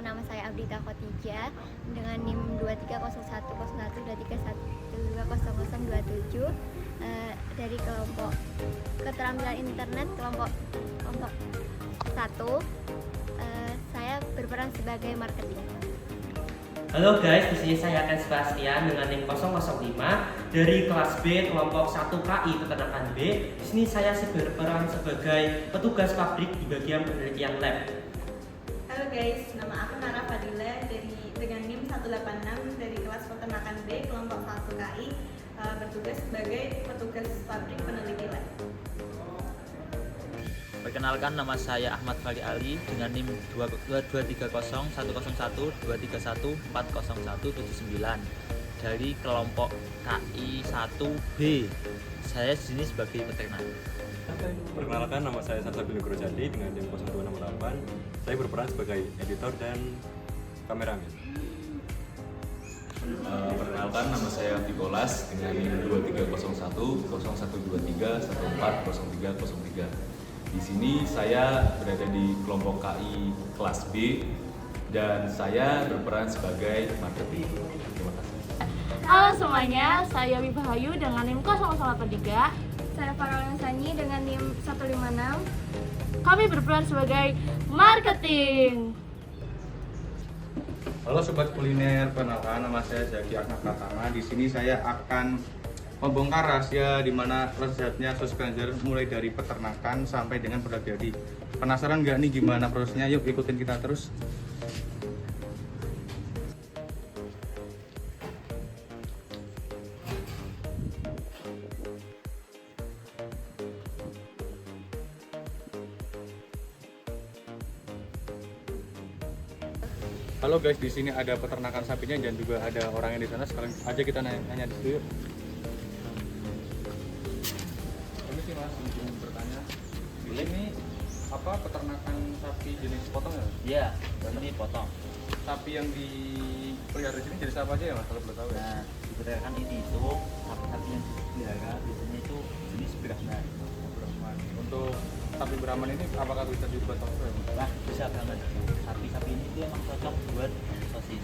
Perkenalkan, nama saya Abdita Khotijah dengan NIM 23010131200027 dari kelompok keterampilan internet kelompok 1. Saya berperan sebagai marketing. Halo guys, di sini saya Ken Sebastian dengan NIM 005 dari kelas B kelompok 1 KI Peternakan B. Di sini saya berperan sebagai petugas pabrik di bagian penelitian lab. Halo guys, nama aku Nara Fadila dengan NIM 186 dari kelas Peternakan B kelompok 1 KI, bertugas sebagai petugas pabrik peneliti lab. Perkenalkan, nama saya Ahmad Fari Ali dengan NIM 2301123140179 dari kelompok KI 1B. Saya di sini sebagai peternak. Perkenalkan, nama saya Sarsabil Nugrojadi dengan NIM 0268. Saya berperan sebagai editor dan kameramen. Perkenalkan, nama saya Vikolas dengan NIM 23010123140303. Di sini saya berada di kelompok KI kelas B dan saya berperan sebagai marketing. Terima kasih. Halo semuanya, saya Wibahayu dengan NIM 0083. Saya Farol Sanyi dengan NIM 156. Kami berperan sebagai marketing. Halo sobat kuliner, perkenalkan nama saya Zaki Ahmad Pratama. Di sini saya akan membongkar rahasia di mana lezatnya sosis kelenjar mulai dari peternakan sampai dengan produk jadi. Penasaran nggak nih gimana prosesnya? Yuk ikutin kita terus. Halo guys, di sini ada peternakan sapinya dan juga ada orang yang di sana. Sekarang aja kita nanya dulu yuk. Permisi mas, izin bertanya. Ini apa peternakan sapi jenis potong ya? Iya, ini potong. Sapi yang dipelihara di sini jenis apa aja ya mas kalau boleh tahu ya? Nah, diperkirakan ini itu sapi-sapi yang dipelihara biasanya itu jenis Brahman. Brahman. Untuk sapi Brahman ini apakah bisa dibuat sosis ya mas? Nah, bisa banget. Sapi-sapi ini tuh emang cocok buat sosis.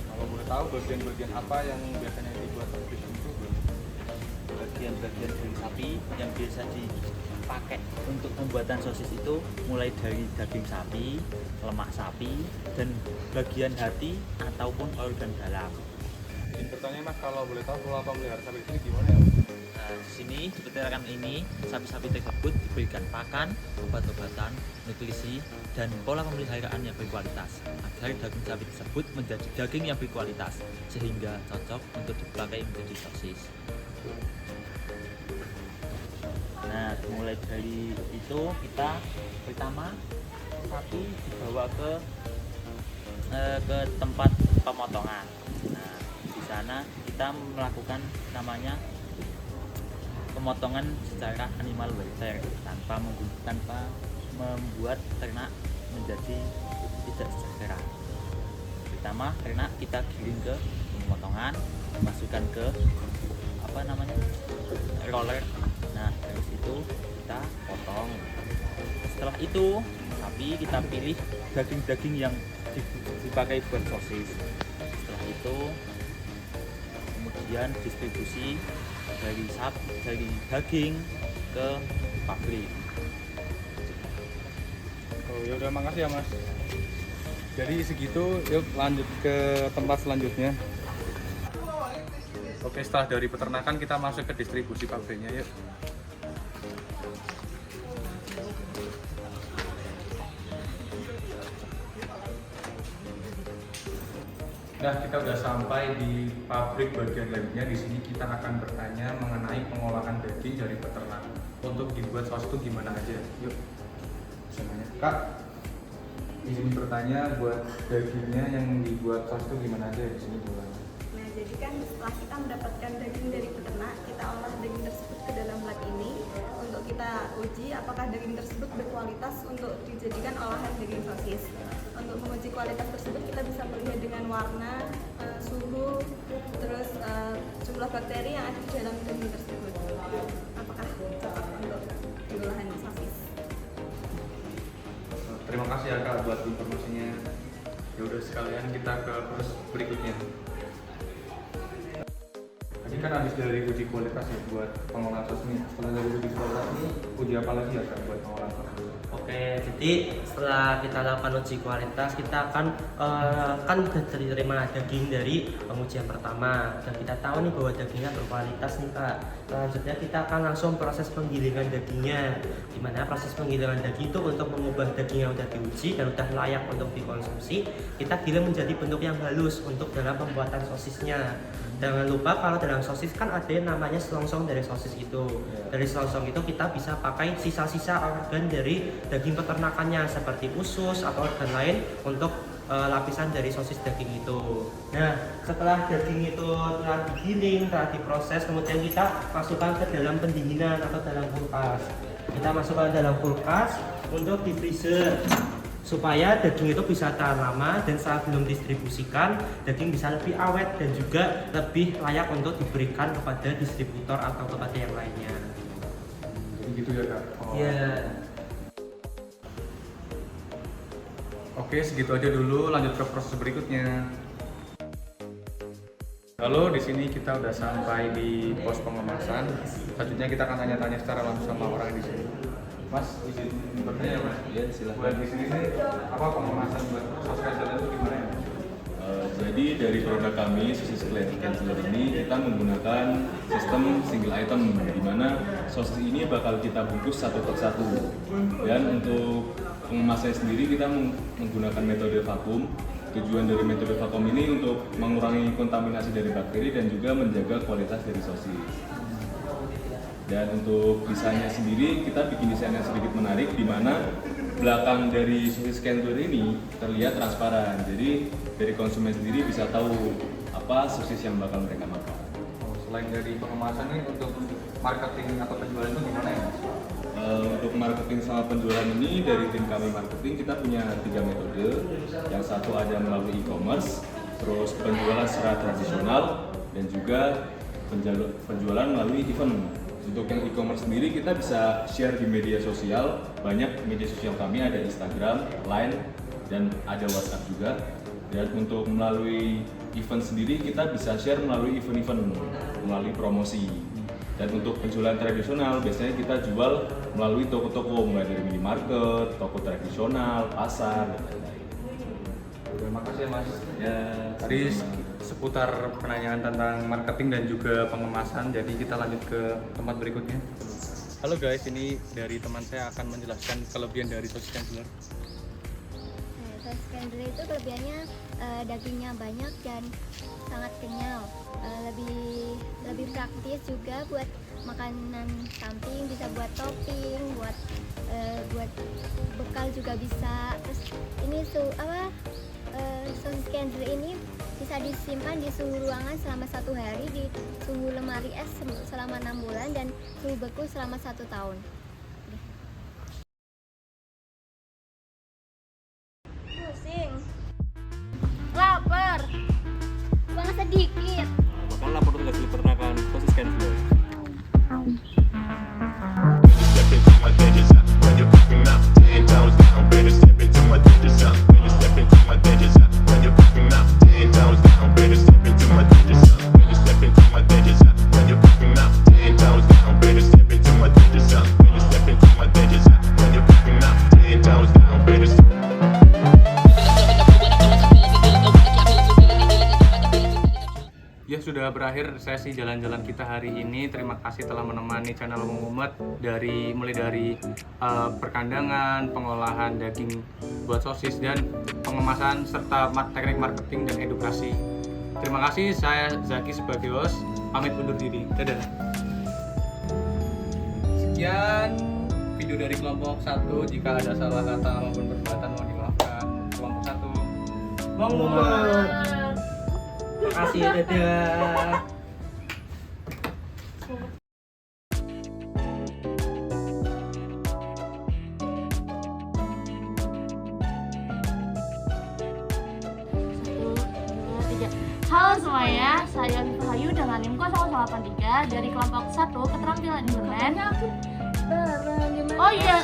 Kalau boleh tahu bagian-bagian apa yang biasanya dibuat sosis itu? Bagian-bagian dari sapi yang biasa dipakai untuk pembuatan sosis itu mulai dari daging sapi, lemak sapi, dan bagian hati ataupun organ dalam. Ini pertanyaan mas, kalau boleh tahu pola pemelihara sapi di sini gimana ya? Nah, di sini di peternakan ini sapi-sapi tersebut diberikan pakan, obat-obatan, nutrisi, dan pola pemeliharaan yang berkualitas agar daging sapi tersebut menjadi daging yang berkualitas sehingga cocok untuk dipakai menjadi sosis. Nah, mulai dari itu kita pertama sapi dibawa ke tempat pemotongan. Nah, di sana kita melakukan namanya pemotongan secara animal welfare tanpa membuat ternak menjadi tidak sejahtera. Pertama, ternak kita giring ke pemotongan, masukkan ke roller. Nah, dari situ kita potong. Setelah itu sapi kita pilih daging-daging yang dipakai buat sosis. Setelah itu kemudian distribusi dari daging ke pabrik. Oh ya udah, makasih ya mas. Jadi segitu, yuk lanjut ke tempat selanjutnya. Oke, setelah dari peternakan kita masuk ke distribusi pabriknya yuk. Nah, kita udah sampai di pabrik bagian lainnya. Di sini kita akan bertanya mengenai pengolahan daging dari peternak. Untuk dibuat saus itu gimana aja? Yuk, semuanya. Kak, izin bertanya buat dagingnya yang dibuat saus itu gimana aja di sini bulan? Nah, jadi kan setelah kita mendapatkan daging dari peternak, kita olah daging tersebut ke dalam lab ini untuk kita uji apakah daging tersebut berkualitas untuk dijadikan olahan daging sosis. Untuk menguji kualitas tersebut kita bisa melihat dengan warna, suhu, terus jumlah bakteri yang ada di dalam daging tersebut. Apakah cocok untuk olahan sosis? Terima kasih ya kak buat informasinya. Ya udah sekalian kita ke proses berikutnya. Tadi kan habis dari uji kualitas ya buat pengolahan sos ini. Setelah dari uji kualitas ini, uji apa lagi ya Kak buat pengolahan sos? Oke, jadi setelah kita lakukan uji kualitas, kita akan kan sudah diterima daging dari pengujian pertama dan kita tahu nih bahwa dagingnya berkualitas nih Kak. Selanjutnya kita akan langsung proses penggilingan dagingnya, dimana proses penggilingan daging itu untuk mengubah daging yang sudah diuji dan sudah layak untuk dikonsumsi, kita giling menjadi bentuk yang halus untuk dalam pembuatan sosisnya. Jangan lupa kalau dalam sosis kan ada yang namanya selongsong dari sosis itu. Dari selongsong itu kita bisa pakai sisa-sisa organ dari daging peternakannya seperti usus atau organ lain untuk lapisan dari sosis daging itu. Nah, setelah daging itu telah digiling, telah diproses, kemudian kita masukkan ke dalam pendinginan atau dalam kulkas. Kita masukkan ke dalam kulkas untuk di freezer supaya daging itu bisa tahan lama dan saat belum distribusikan daging bisa lebih awet dan juga lebih layak untuk diberikan kepada distributor atau kepada yang lainnya. Jadi gitu ya Kak? Iya. Oke, segitu aja dulu. Lanjut ke proses berikutnya. Halo, di sini kita udah sampai di pos pengemasan. Selanjutnya kita akan tanya-tanya secara langsung sama orang di sini. Mas, izin bertanya Mas? Ya, silakan. Buat di sini sih, apa pengemasan buat sos cancel itu gimana ya? Jadi dari produk kami, sosis cancel ini kita menggunakan sistem single item, di mana sosis ini bakal kita bungkus satu per satu. Dan untuk pengemasannya sendiri kita menggunakan metode vakum. Tujuan dari metode vakum ini untuk mengurangi kontaminasi dari bakteri dan juga menjaga kualitas dari sosis. Dan untuk desainnya sendiri kita bikin desain yang sedikit menarik, di mana belakang dari sosis cancel ini terlihat transparan. Jadi dari konsumen sendiri bisa tahu apa sosis yang bakal mereka makan. Selain dari pengemasan ini, untuk marketing atau penjualan itu gimana ya? Untuk marketing sama penjualan ini dari tim kami marketing kita punya 3 metode. Yang satu ada melalui e-commerce, terus penjualan secara tradisional, dan juga penjualan melalui event. Untuk yang e-commerce sendiri kita bisa share di media sosial. Banyak media sosial kami ada Instagram, Line, dan ada WhatsApp juga. Dan untuk melalui event sendiri kita bisa share melalui event-event, melalui promosi. Dan untuk penjualan tradisional biasanya kita jual melalui toko-toko, mulai dari minimarket, toko tradisional, pasar, dan lain-lain. Terima kasih ya Mas. Ya, Tadi seputar penanyaan tentang marketing dan juga pengemasan, jadi kita lanjut ke tempat berikutnya. Halo guys, ini dari teman saya akan menjelaskan kelebihan dari sosis cancel. Sosis cancel itu kelebihannya dagingnya banyak dan sangat kenyal. Lebih praktis juga buat makanan samping, bisa buat topping, buat bekal juga bisa. Terus ini sosis cancel ini bisa disimpan di suhu ruangan selama 1 hari, di suhu lemari es selama 6 bulan, dan suhu beku selama 1 tahun. Pusing, Lapar. uang sedikit. Bahkan lapor tugas peternakan sosis cancel. Ya, sudah berakhir sesi jalan-jalan kita hari ini. Terima kasih telah menemani channel Mumet mulai dari perkandangan, pengolahan daging buat sosis, dan pengemasan serta teknik marketing dan edukasi. Terima kasih, saya Zaki sebagai host, pamit undur diri. Dadah. Sekian video dari kelompok 1. Jika ada salah kata maupun perbuatan mohon dimaafkan. Kelompok 1. Mumet. Terima kasih, dadah. Halo semuanya, saya Mifahayu dengan NIM 0083 dari kelompok 1 keterampilan internet. Oh iya,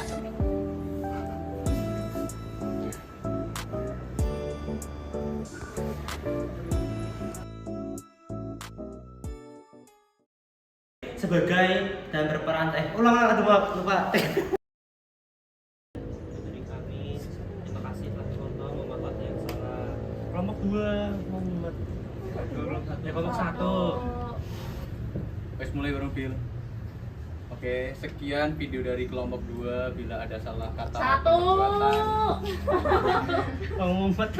sebagai dan berperan ulang lupa. Dari kami, terima kasih telah menonton. Mohon maaf yang salah. Kelompok 2, Muhammad. Kelompok 1. Wes mulai bareng Bil. Oke, sekian video dari kelompok 2. Bila ada salah kata atau perbuatan, Satu. Muhammad.